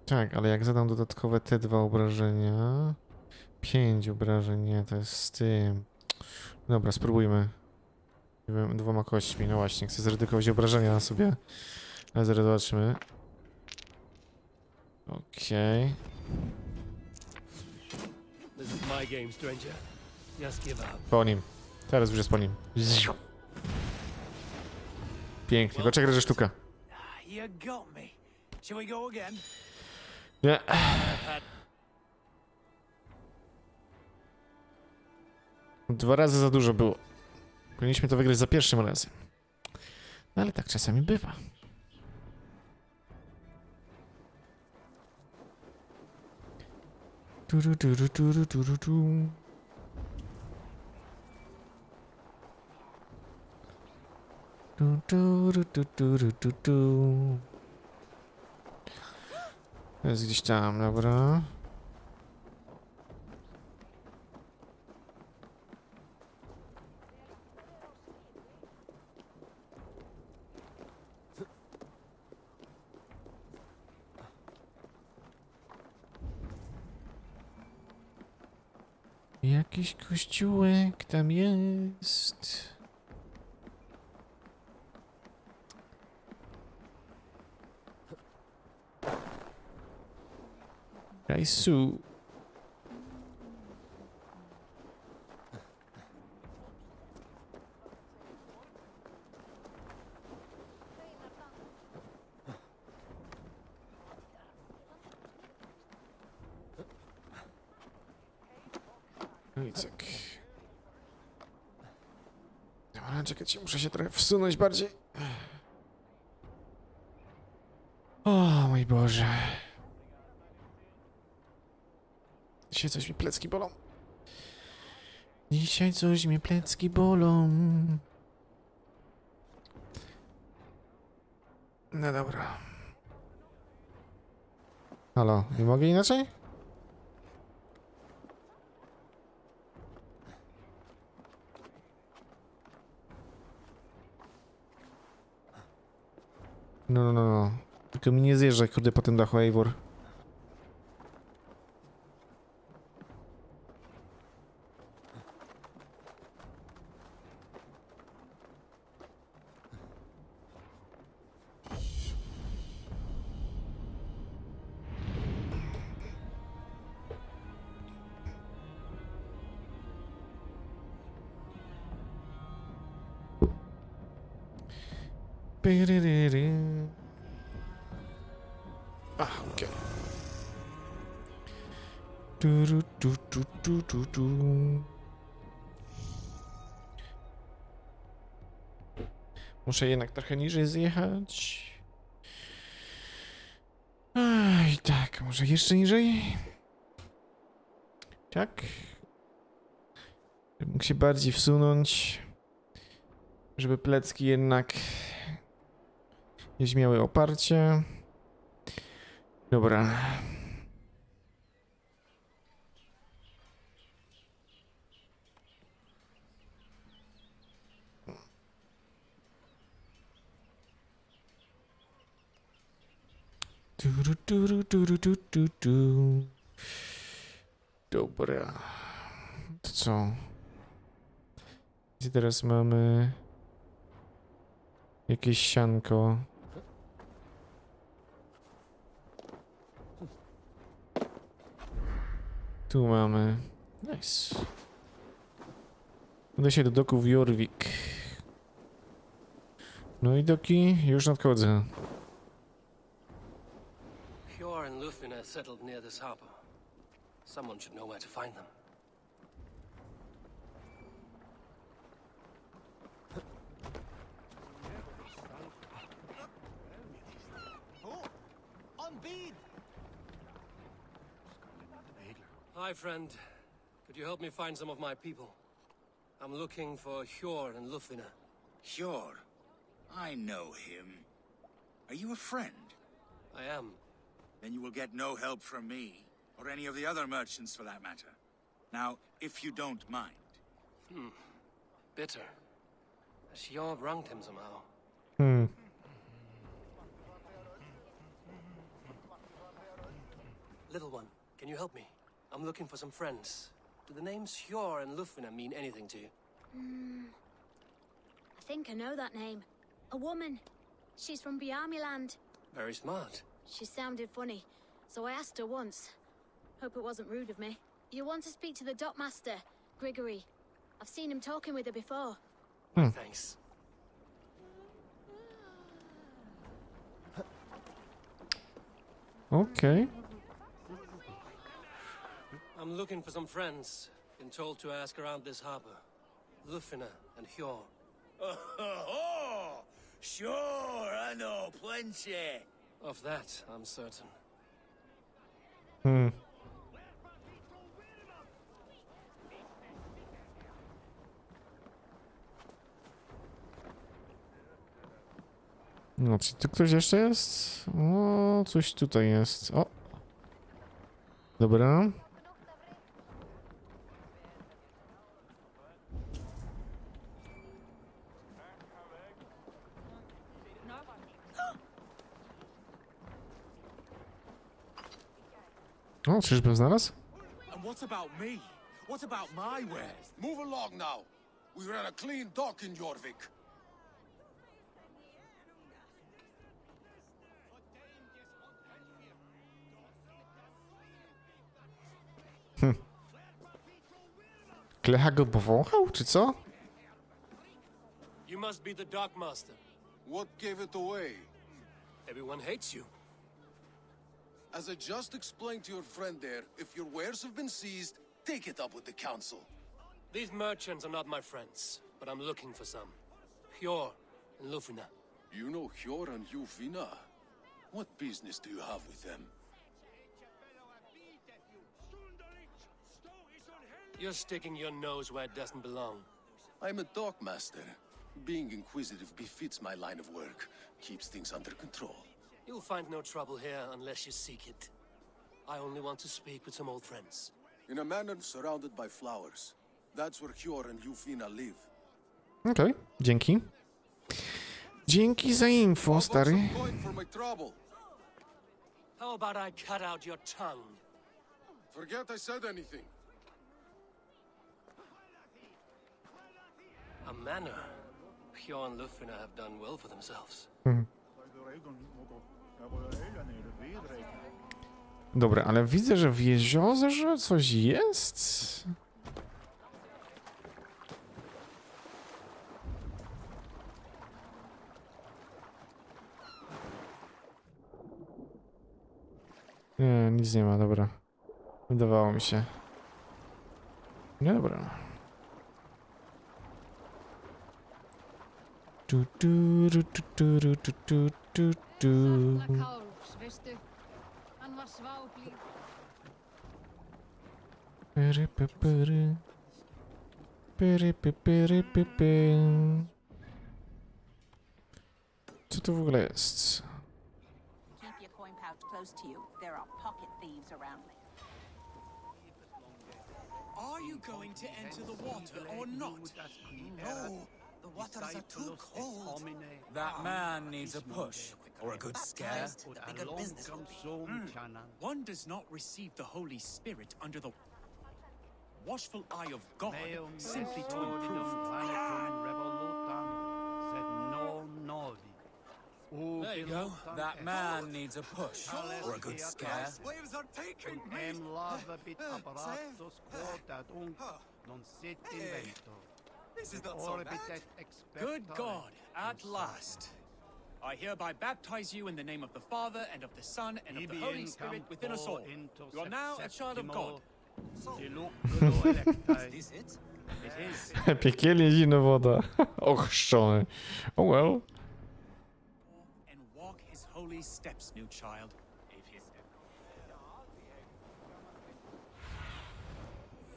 Tak, ale jak zadam dodatkowe te 2 obrażenia... 5 obrażeń, nie, to jest z tym... Dobra, spróbujmy. 2 kośćmi, no właśnie, chcę zredukować obrażenia na sobie. Ale zaraz zobaczymy. Okej. Po nim. Teraz już jest po nim. Pięknie, poczekaj, że sztuka. Nie. Dwa razy za dużo było. Powinniśmy to wygrać za pierwszym razem. No ale tak czasami bywa. Turu, turu, turu, turu, tu. Tu, turu, tu, turu, tu, tu. To jest gdzieś tam, dobra. Jakiś kościółek tam jest. Rajsu. No i tak. Dobra, czekajcie, muszę się trochę wsunąć bardziej. O mój Boże. Dzisiaj coś mi plecki bolą. Dzisiaj coś mi plecki bolą. No dobra. Halo, nie mogę inaczej? No. Tylko mi nie zjeżdżaj, kurde, po tym dachu, Eivor. Okej. Tu. Muszę jednak trochę niżej zjechać. I tak, może jeszcze niżej? Tak. Mógł się bardziej wsunąć, żeby plecki jednak gdzieś miały oparcie. Dobra. Tu. Dobra. To co? Gdzie teraz mamy jakieś sianko? Tu mamy. Nice. Uda się do doków Jorvik. No i doki już nadchodzę. Hjor and Lufina settled near this harbor. Someone should know where to find them. Hi, friend. Could you help me find some of my people? I'm looking for Hjor and Lufina. Hjor? I know him. Are you a friend? I am. Then you will get no help from me, or any of the other merchants for that matter. Now, if you don't mind. Bitter. Has Hjor wronged him somehow? Little one, can you help me? I'm looking for some friends. Do the names Hjor and Lufina mean anything to you? I think I know that name. A woman. She's from Bjarmiland. Very smart. She sounded funny, so I asked her once. Hope it wasn't rude of me. You want to speak to the dockmaster, Grigory. I've seen him talking with her before. Thanks. Okej. I'm looking for some friends. Been told to ask around this harbor. Lufina and Hjor. Oh, sure, I know plenty. Of that, I'm certain. No, czy tu ktoś jeszcze jest? O, coś tutaj jest. O. Dobra. O, czyżbym znalazł? And what about me? What about my wares? Move along now. We ran a clean dock in Jorvik. Klecha go powąchał, czy co? You must be the dockmaster. What gave it away? Everyone hates you. As I just explained to your friend there, if your wares have been seized, take it up with the council. These merchants are not my friends, but I'm looking for some. Hjor and Lufina. You know Hjor and Jufina? What business do you have with them? You're sticking your nose where it doesn't belong. I'm a dockmaster. Being inquisitive befits my line of work. Keeps things under control. You'll find no trouble here unless you seek it. I only want to speak with some old friends. In a manor surrounded by flowers. That's where Hjor and Jufina live. Okej, dzięki. Dzięki za info, How about stary. some coin for my trouble? How about I cut out your tongue? Forget I said anything. A manor. Hjor and Lufina have done well for themselves. Dobra, ale widzę, że w jeziorze coś jest. Nie, nic nie ma, dobra. Wydawało mi się. Nie, dobra. Tu, tu, ru, tu, tu, ru, tu, tu, tu, tu. Kálfs, veistu? Hann var sváblíð. Pyry, py, pyry. Pyry, py, pyry, py, py. Co to w ogóle jest? Keep your coin pouch close to you. There are pocket thieves around. Are you going to enter the water or not? No, the waters are too cold. That man needs a push or a good scare. Bigger business will be. One does not receive the Holy Spirit under the watchful eye of God simply to improve. There you go. That man needs a push or a good scare. Slaves are taking This is not so bad. Good God, at last. I hereby baptize you in the name of the Father, and of the Son, and of the Holy Spirit within us all. You are now a child of God. Is this it? It is. Piekielnie zimna woda. Ochrzczony. Oh well. And walk his holy steps, new child.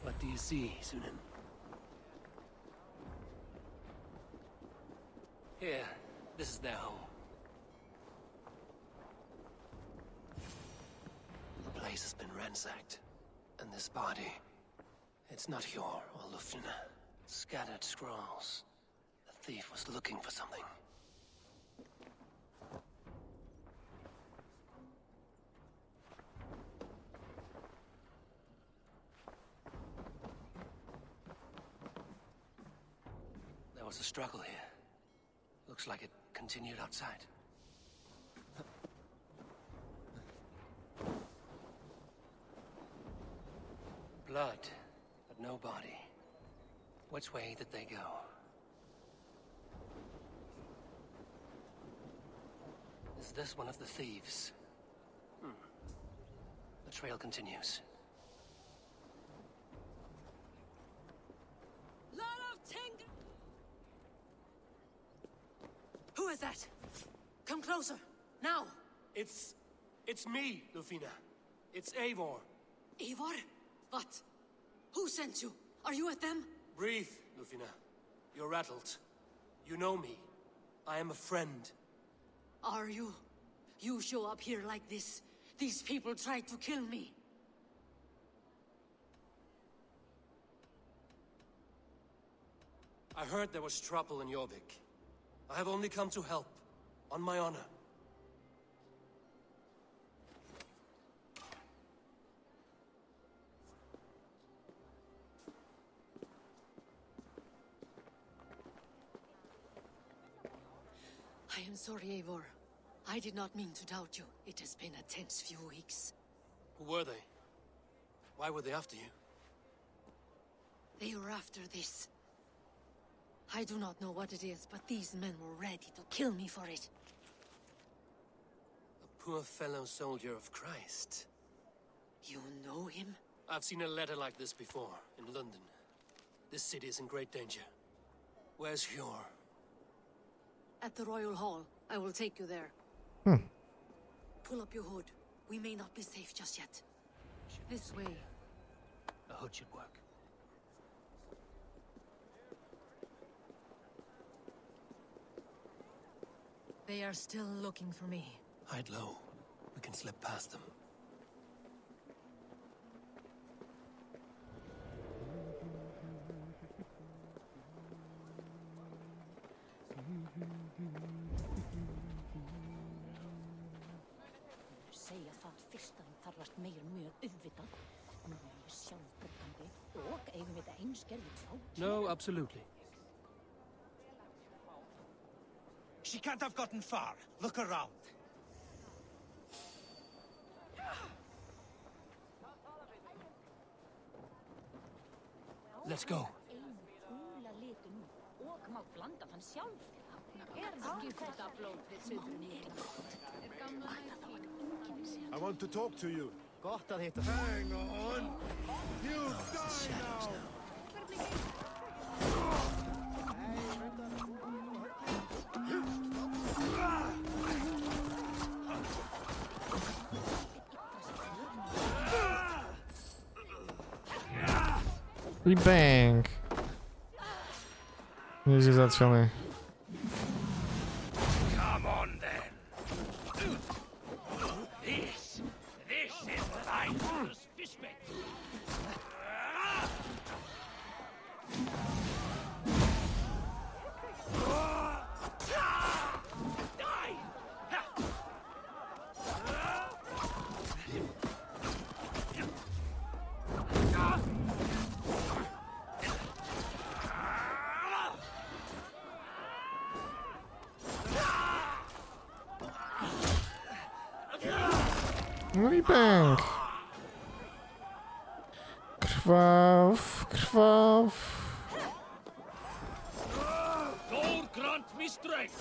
What do you see, Sunan? Here, this is their home. The place has been ransacked, and this body, it's not Hjor or Lufina. Scattered scrolls. The thief was looking for something. was a struggle here. Looks like it continued outside. Blood, but no body. Which way did they go? Is this one of the thieves? The trail continues. Who is that? Come closer, now! It's me, Lufina. It's Eivor. Eivor? What? Who sent you? Are you with them? Breathe, Lufina. You're rattled. You know me. I am a friend. Are you? You show up here like this. These people tried to kill me. I heard there was trouble in Jorvik. I have only come to help, on my honor. I am sorry, Eivor. I did not mean to doubt you. It has been a tense few weeks. Who were they? Why were they after you? They were after this. I do not know what it is, but these men were ready to kill me for it. A poor fellow soldier of Christ. You know him? I've seen a letter like this before, in London. This city is in great danger. Where's Hjor? At the Royal Hall. I will take you there. Pull up your hood. We may not be safe just yet. This way. A hood should work. They are still looking for me. Hide low. We can slip past them. Segja það fyrst að þarfast meir mjög auðvitað. Nú er ég sjálfborgandi og eigum við það einskerðið þá. No, absolutely. She can't have gotten far. Look around. Let's go. Gula litun og má blanda þann sjálf. Skipta blóð við suðrunni. I want to talk to you. Gott að hitta. Hang on! You die now! I bang! Nieźle załatwiony. Come on then. This is what I call suspect. No i bang! Krwaw. Lord grant me strength.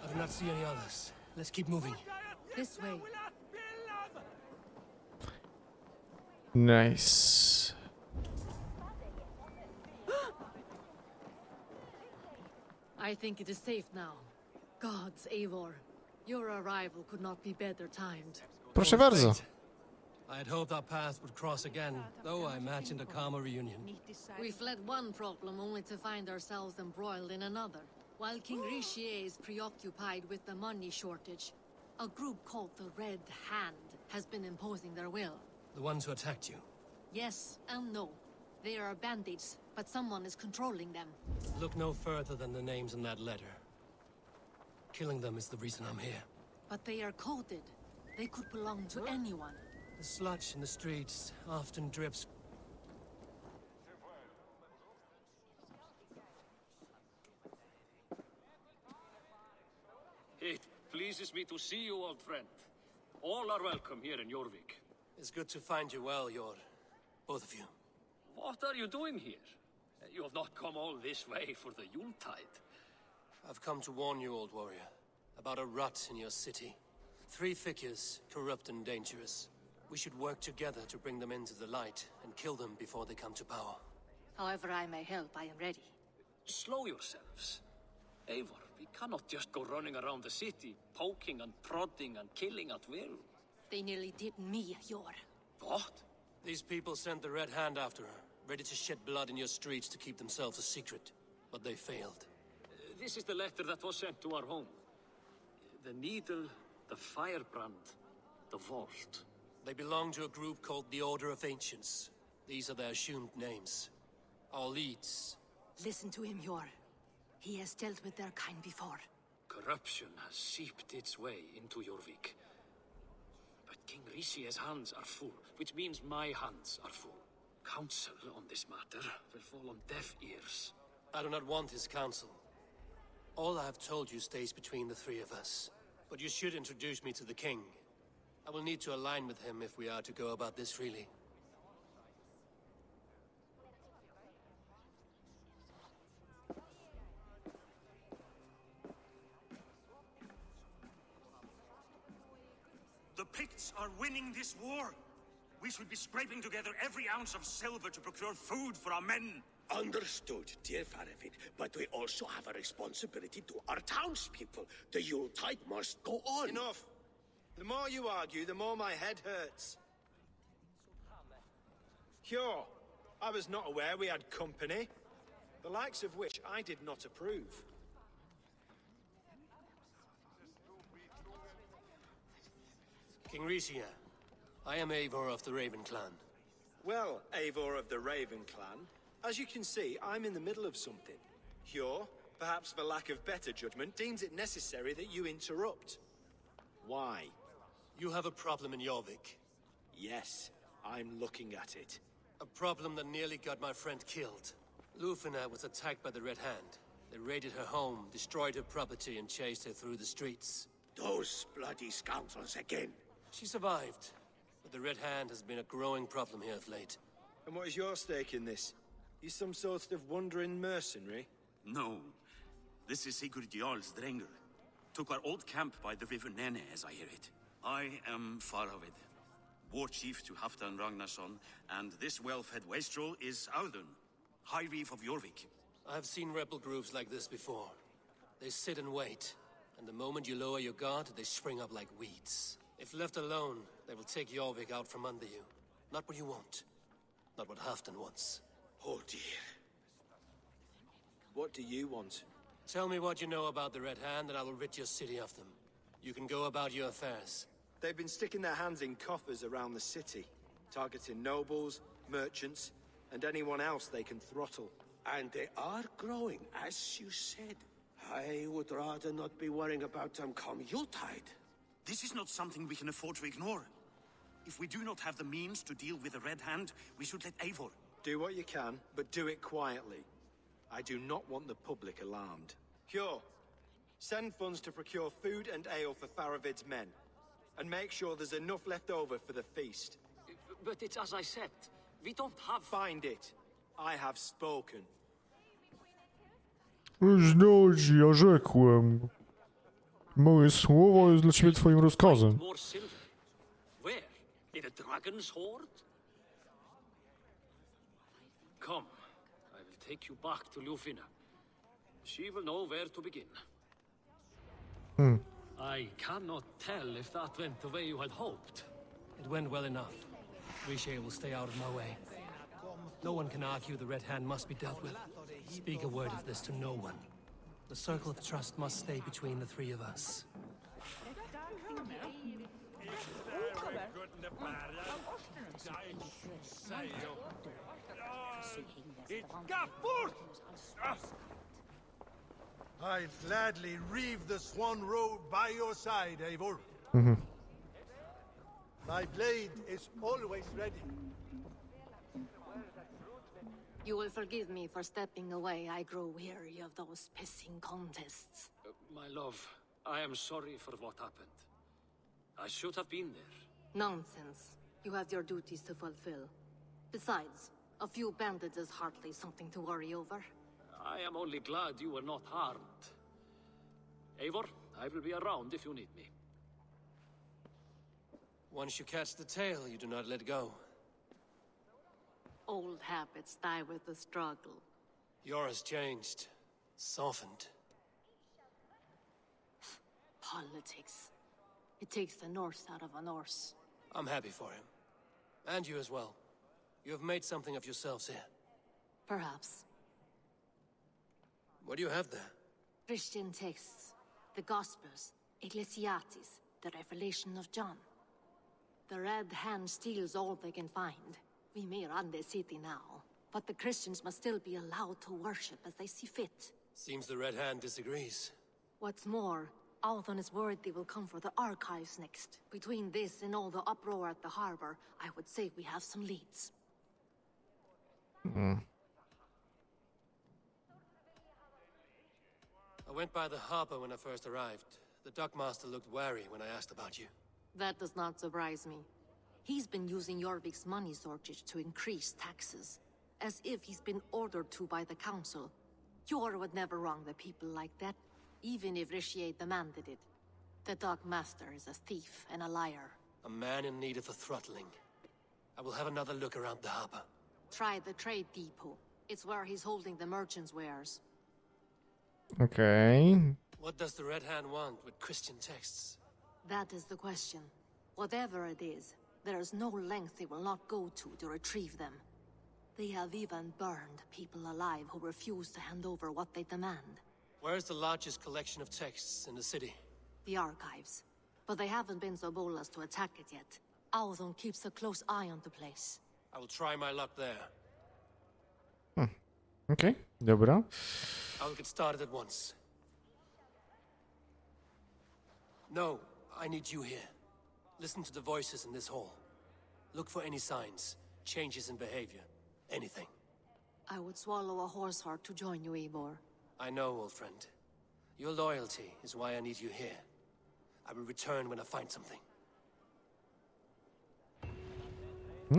I do not see any others. Let's keep moving. This way. Nice. I think it is safe now. Gods, Eivor. Your arrival could not be better timed. Proszę bardzo. I had hoped our paths would cross again, though I imagined a calmer reunion. We fled one problem only to find ourselves embroiled in another. While King Richier is preoccupied with the money shortage, a group called the Red Hand has been imposing their will. The ones who attacked you. Yes and no. They are bandits, but someone is controlling them. Look no further than the names in that letter. Killing them is the reason I'm here. But they are coded. They could belong to anyone. The sludge in the streets often drips. It pleases me to see you, old friend. All are welcome here in Jorvik. It's good to find you well, both of you. What are you doing here? You have not come all this way for the Yuletide. I've come to warn you, old warrior, about a rot in your city. 3 figures, corrupt and dangerous. We should work together to bring them into the light and kill them before they come to power. However I may help, I am ready. Slow yourselves. Eivor, we cannot just go running around the city, poking and prodding and killing at will. They nearly did me, Yor. What? These people sent the Red Hand after her, ready to shed blood in your streets to keep themselves a secret. But they failed. This is the letter that was sent to our home. The needle, the firebrand, the vault. They belong to a group called the Order of Ancients. These are their assumed names. Our leads. Listen to him, Yor. He has dealt with their kind before. Corruption has seeped its way into Jorvik. But King Rishi's hands are full, which means my hands are full. Counsel on this matter will fall on deaf ears. I do not want his counsel. All I have told you stays between the 3 of us. But you should introduce me to the king. I will need to align with him if we are to go about this freely. The Picts are winning this war. We should be scraping together every ounce of silver to procure food for our men. Understood, dear Faravid, but we also have a responsibility to our townspeople. The Yuletide must go on. Enough! The more you argue, the more my head hurts. Cure, I was not aware we had company, the likes of which I did not approve. King Risia, I am Eivor of the Raven Clan. Well, Eivor of the Raven Clan, as you can see, I'm in the middle of something. Cure, perhaps for lack of better judgment, deems it necessary that you interrupt. Why? You have a problem in Jorvik. Yes, I'm looking at it. A problem that nearly got my friend killed. Lufina was attacked by the Red Hand. They raided her home, destroyed her property, and chased her through the streets. Those bloody scoundrels again. She survived, but the Red Hand has been a growing problem here of late. And what is your stake in this? You some sort of wandering mercenary? No. This is Sigurd Jarl's Drenger. Took our old camp by the river Nene, as I hear it. I am Faravid, war chief to Halfdan Ragnarsson, and this well-fed wastrel is Audun, High Reeve of Jorvik. I have seen rebel groups like this before. They sit and wait, and the moment you lower your guard, they spring up like weeds. If left alone, they will take Jorvik out from under you. Not what you want. Not what Halfdan wants. Oh dear. What do you want? Tell me what you know about the Red Hand, and I will rid your city of them. You can go about your affairs. They've been sticking their hands in coffers around the city, targeting nobles, merchants, and anyone else they can throttle. And they are growing, as you said. I would rather not be worrying about them come Yuletide. This is not something we can afford to ignore. If we do not have the means to deal with the Red Hand, we should let Eivor. Do what you can, but do it quietly. I do not want the public alarmed. Cure, send funds to procure food and ale for Faravid's men. And make sure there's enough left over for the feast. But it's as I said, we don't have... Find it. I have spoken. Znodzi, ja rzekłem. Moje słowo jest dla ciebie twoim rozkazem. More silver. Where? In a dragon's hoard? Come, I will take you back to Lufina. She will know where to begin. I cannot tell if that went the way you had hoped. It went well enough. Riche will stay out of my way. No one can argue the Red Hand must be dealt with. Speak a word of this to no one. The circle of trust must stay between the 3 of us. I'd gladly reave the Swan Road by your side, Eivor. My blade is always ready. You will forgive me for stepping away. I grow weary of those pissing contests. My love, I am sorry for what happened. I should have been there. Nonsense. You have your duties to fulfill. Besides, a few bandits is hardly something to worry over. I am only glad you were not harmed. Eivor, I will be around if you need me. Once you catch the tail, you do not let go. Old habits die with the struggle. Yours changed. Softened. Politics. It takes the Norse out of a Norse. I'm happy for him. And you as well. You have made something of yourselves here. Perhaps. What do you have there? Christian texts. The Gospels. Ecclesiastes. The Revelation of John. The Red Hand steals all they can find. We may run the city now, but the Christians must still be allowed to worship as they see fit. Seems the Red Hand disagrees. What's more, Althon is worried they will come for the archives next. Between this and all the uproar at the harbor, I would say we have some leads. I went by the harbor when I first arrived. The dockmaster looked wary when I asked about you. That does not surprise me. He's been using Jorvik's money shortage to increase taxes, as if he's been ordered to by the council. Jor would never wrong the people like that, even if Richier demanded it. The dockmaster is a thief and a liar. A man in need of a throttling. I will have another look around the harbor. Try the trade depot. It's where he's holding the merchants' wares. Okej. What does the Red Hand want with Christian texts? That is the question. Whatever it is, there is no length they will not go to retrieve them. They have even burned people alive who refuse to hand over what they demand. Where is the largest collection of texts in the city? The archives. But they haven't been so bold as to attack it yet. Althon keeps a close eye on the place. I will try my luck there. Okej, dobra. I will get started at once. No, I need you here. Listen to the voices in this hall. Look for any signs, changes in behavior, anything. I would swallow a horse heart to join you, Eivor. I know, old friend. Your loyalty is why I need you here. I will return when I find something.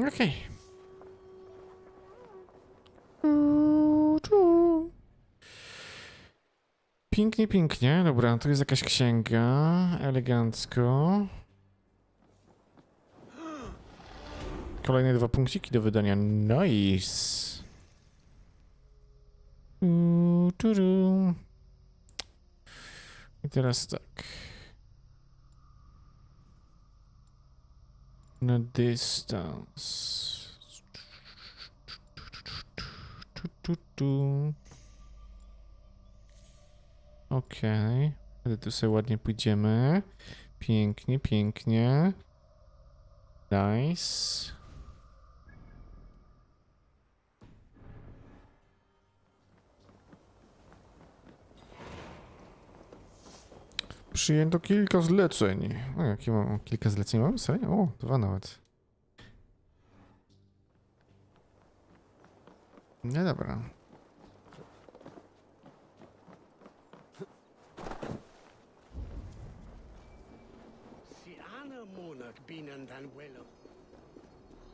Okej. Pięknie, pięknie. Dobra, tu jest jakaś księga. Elegancko. Kolejne 2 punkciki do wydania. Nice. I teraz tak. Na dystans. Okej. Wtedy tu sobie ładnie pójdziemy. Pięknie, pięknie. Nice. Przyjęto kilka zleceń. O, jakie mam? Kilka zleceń mam? Serio? O, 2 nawet. No dobra.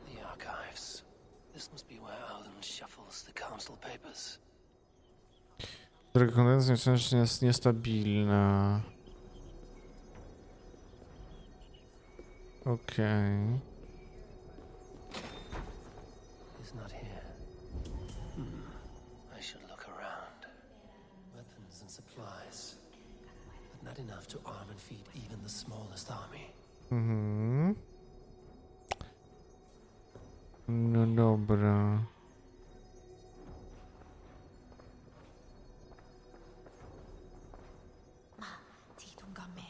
The archives. This must be where Alden shuffles the council papers. Korespondencja często jest niestabilna. Okej. He's not here. I should look around. Weapons and supplies. But not enough to arm and feed even the smallest army. No dobra.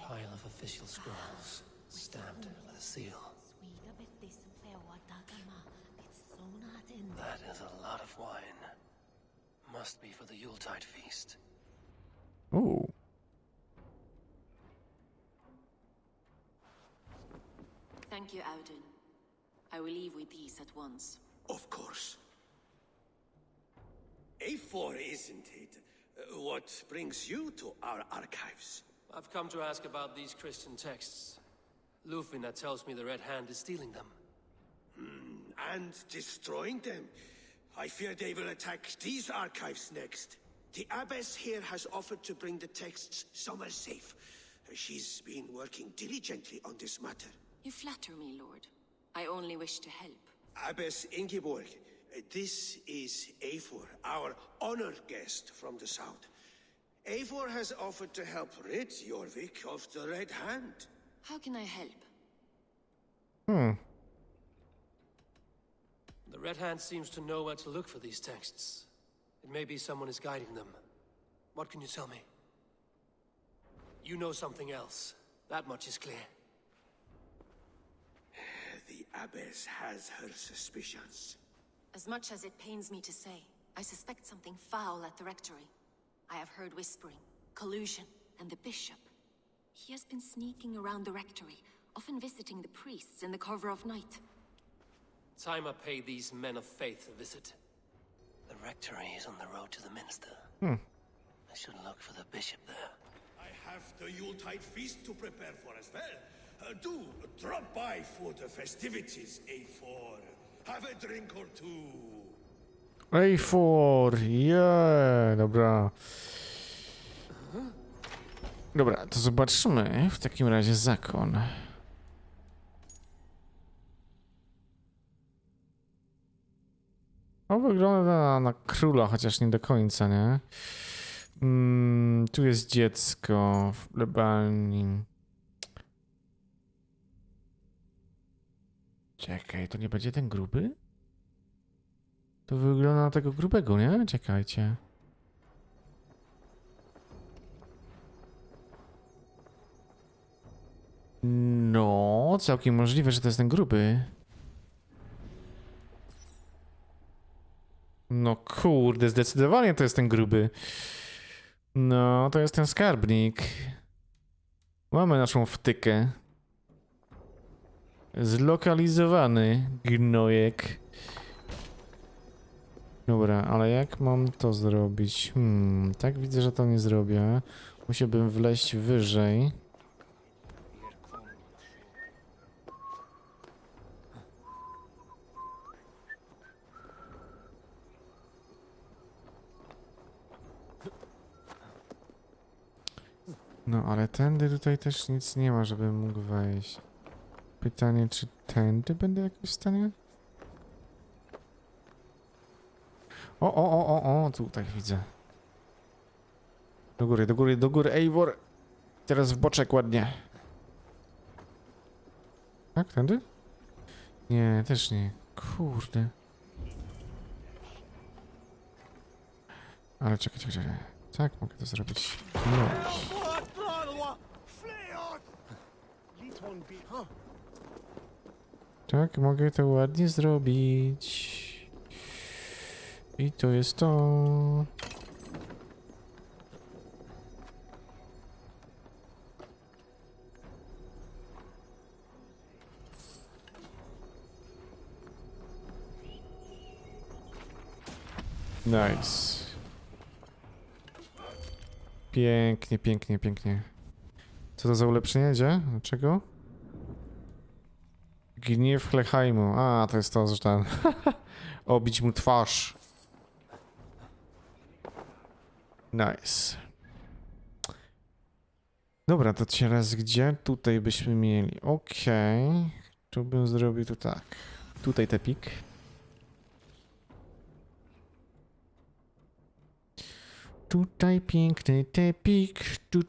Pile of official scrolls, stamped with a seal. That is a lot of wine. Must be for the Yuletide feast. Thank Thank you, Audun. I will leave with these at once. Of course. A4, isn't it? What brings you to our archives? I've come to ask about these Christian texts. Lufina tells me the Red Hand is stealing them. And destroying them. I fear they will attack these archives next. The abbess here has offered to bring the texts somewhere safe. She's been working diligently on this matter. You flatter me, Lord. I only wish to help. Abbess Ingeborg, this is Eivor, our honored guest from the south. Eivor has offered to help rid Jorvik of the Red Hand. How can I help? The Red Hand seems to know where to look for these texts. It may be someone is guiding them. What can you tell me? You know something else. That much is clear. The abbess has her suspicions. As much as it pains me to say, I suspect something foul at the rectory. I have heard whispering, collusion, and the bishop. He has been sneaking around the rectory, often visiting the priests in the cover of night. Time I pay these men of faith a visit. The rectory is on the road to the minster. I should look for the bishop there. I have the Yuletide feast to prepare for as well. Do drop by for the festivities, A4. Have a drink or two. A4, yeah, dobra. Dobra, to zobaczmy w takim razie zakon. O, wygląda na króla, chociaż nie do końca, nie? Tu jest dziecko w plebalni. Czekaj, to nie będzie ten gruby? To wygląda na tego grubego, nie? Czekajcie. No, całkiem możliwe, że to jest ten gruby. No kurde, zdecydowanie to jest ten gruby. No, to jest ten skarbnik. Mamy naszą wtykę. Zlokalizowany gnojek. Dobra, ale jak mam to zrobić? Tak widzę, że to nie zrobię. Musiałbym wleźć wyżej. No, ale tędy tutaj też nic nie ma, żebym mógł wejść. Pytanie, czy tędy będę jakoś w stanie? O, tutaj widzę. Do góry, do góry, do góry, Eivor! Teraz w boczek ładnie. Tak, tędy? Nie, też nie. Kurde. Ale czekaj. Tak, mogę to zrobić. No. Tak, mogę to ładnie zrobić. I to jest to. Nice. Pięknie, pięknie, pięknie. Co to za ulepszenie? Gdzie? Dlaczego? Gniew Hleheimu. A, to jest to, że ten... Obić mu twarz. Nice. Dobra, to teraz gdzie? Tutaj byśmy mieli. Okej. Tu bym zrobił to tak. Tutaj tepik. Tutaj piękny tepik. Tu.